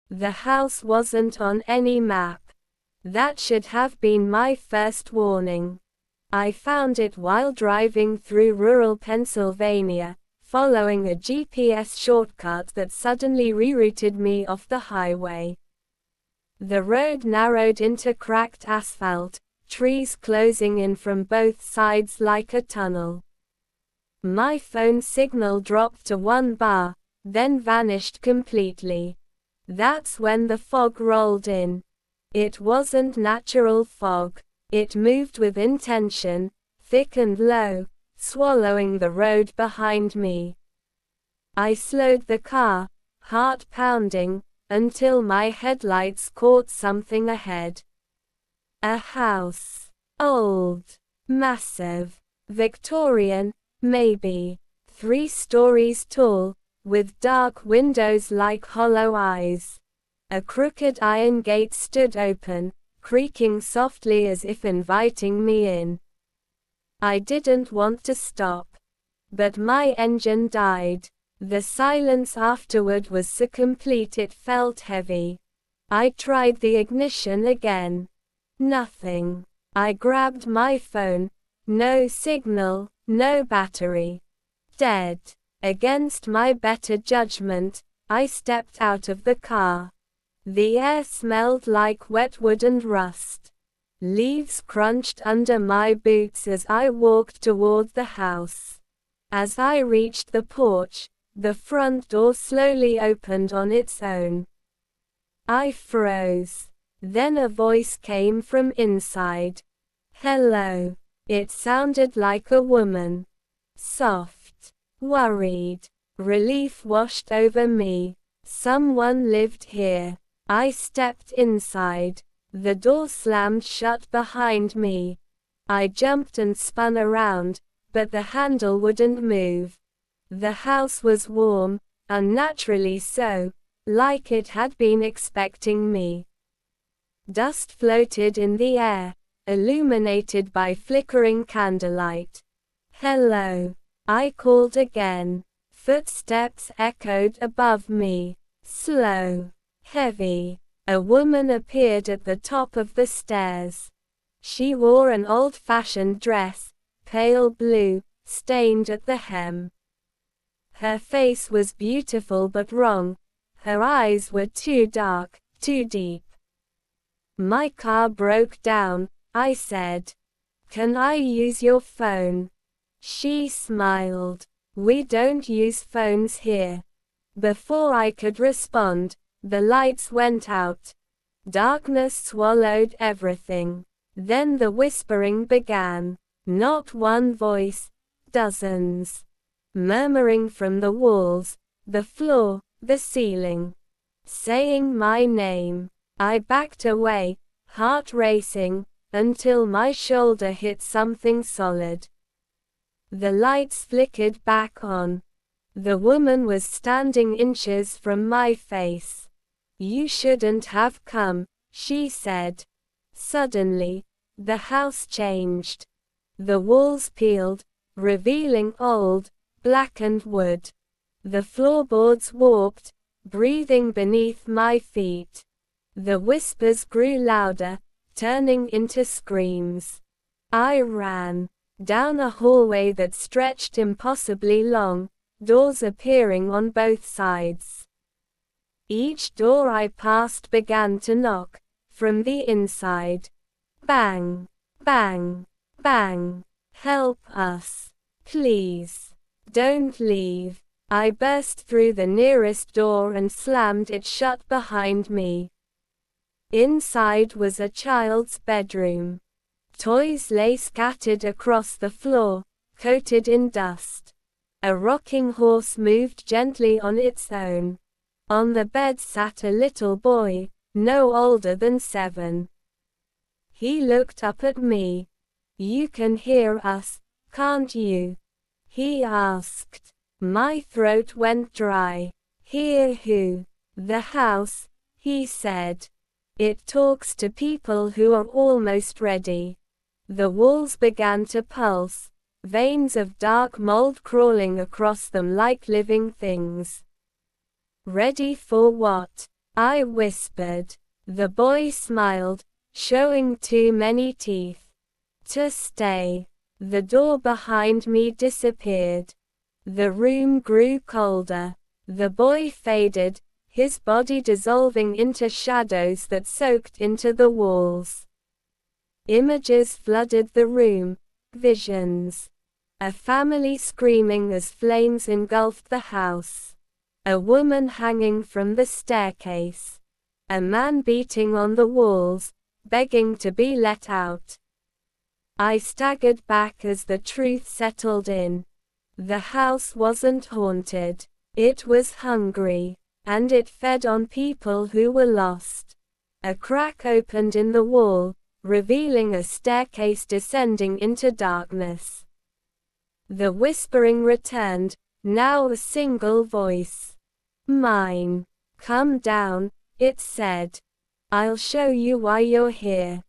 The house wasn't on any map. That should have been my first warning. I found it while driving through rural Pennsylvania, following a GPS shortcut that suddenly rerouted me off the highway. The road narrowed into cracked asphalt, trees closing in from both sides like a tunnel. My phone signal dropped to 1 bar, then vanished completely. That's when the fog rolled in. It wasn't natural fog. It moved with intention, thick and low, swallowing the road behind me. I slowed the car, heart pounding, until my headlights caught something ahead. A house. Old. Massive. Victorian, maybe. 3 stories tall, with dark windows like hollow eyes. A crooked iron gate stood open, creaking softly as if inviting me in. I didn't want to stop. But my engine died. The silence afterward was so complete it felt heavy. I tried the ignition again. Nothing. I grabbed my phone. No signal, no battery. Dead. Against my better judgment, I stepped out of the car. The air smelled like wet wood and rust. Leaves crunched under my boots as I walked toward the house. As I reached the porch, the front door slowly opened on its own. I froze. Then a voice came from inside. "Hello." It sounded like a woman. Soft. Worried. Relief washed over me. Someone lived here. I stepped inside. The door slammed shut behind me. I jumped and spun around, but the handle wouldn't move. The house was warm, unnaturally so, like it had been expecting me. Dust floated in the air, illuminated by flickering candlelight. "Hello," I called again. Footsteps echoed above me. Slow. Heavy. A woman appeared at the top of the stairs. She wore an old-fashioned dress, pale blue, stained at the hem. Her face was beautiful but wrong. Her eyes were too dark, too deep. "My car broke down," I said. "Can I use your phone?" She smiled. "We don't use phones here." Before I could respond, the lights went out. Darkness swallowed everything. Then the whispering began. Not one voice, dozens. Murmuring from the walls, the floor, the ceiling. Saying my name. I backed away, heart racing, until my shoulder hit something solid. The lights flickered back on. The woman was standing inches from my face. "You shouldn't have come," she said. Suddenly, the house changed. The walls peeled, revealing old, blackened wood. The floorboards warped, breathing beneath my feet. The whispers grew louder, turning into screams. I ran. Down a hallway that stretched impossibly long, doors appearing on both sides. Each door I passed began to knock, from the inside. Bang, bang, bang. "Help us. Please. Don't leave." I burst through the nearest door and slammed it shut behind me. Inside was a child's bedroom. Toys lay scattered across the floor, coated in dust. A rocking horse moved gently on its own. On the bed sat a little boy, no older than 7. He looked up at me. "You can hear us, can't you?" he asked. My throat went dry. "Hear who?" "The house," he said. "It talks to people who are almost ready." The walls began to pulse, veins of dark mold crawling across them like living things. "Ready for what?" I whispered. The boy smiled, showing too many teeth to stay. The door behind me disappeared. The room grew colder. The boy faded, his body dissolving into shadows that soaked into the walls. Images flooded the room, visions. A family screaming as flames engulfed the house. A woman hanging from the staircase. A man beating on the walls, begging to be let out. I staggered back as the truth settled in. The house wasn't haunted. It was hungry, and it fed on people who were lost. A crack opened in the wall, revealing a staircase descending into darkness. The whispering returned, now a single voice. Mine. Come down, it said. I'll show you why you're here.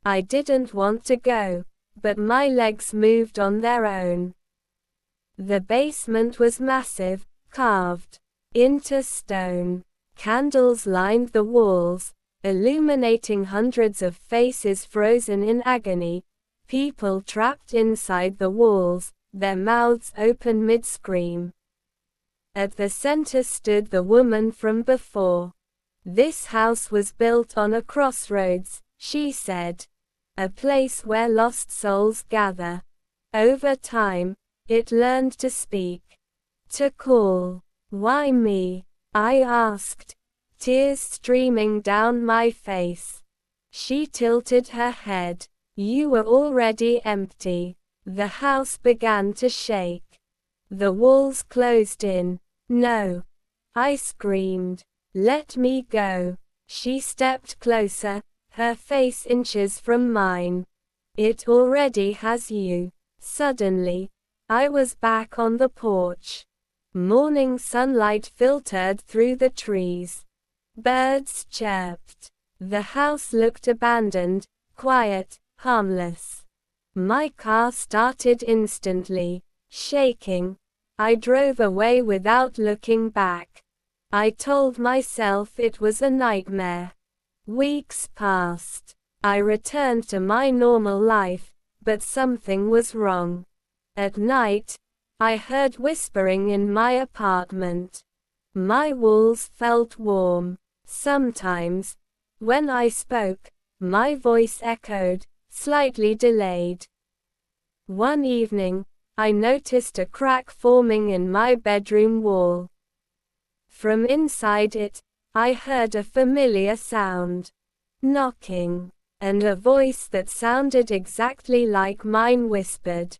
I didn't want to go, but my legs moved on their own. The basement was massive, carved into stone. Candles lined the walls, illuminating hundreds of faces frozen in agony, people trapped inside the walls, their mouths open mid-scream. At the center stood the woman from before. This house was built on a crossroads, she said. A place where lost souls gather. Over time, it learned to speak. To call. Why me? I asked, tears streaming down my face. She tilted her head. You were already empty. The house began to shake. The walls closed in. No. I screamed. Let me go. She stepped closer, her face inches from mine. It already has you. Suddenly, I was back on the porch. Morning sunlight filtered through the trees. Birds chirped. The house looked abandoned, quiet, harmless. My car started instantly, shaking. I drove away without looking back. I told myself it was a nightmare. Weeks passed. I returned to my normal life, but something was wrong. At night, I heard whispering in my apartment. My walls felt warm. Sometimes, when I spoke, my voice echoed, slightly delayed. One evening, I noticed a crack forming in my bedroom wall. From inside it, I heard a familiar sound. Knocking. And a voice that sounded exactly like mine whispered,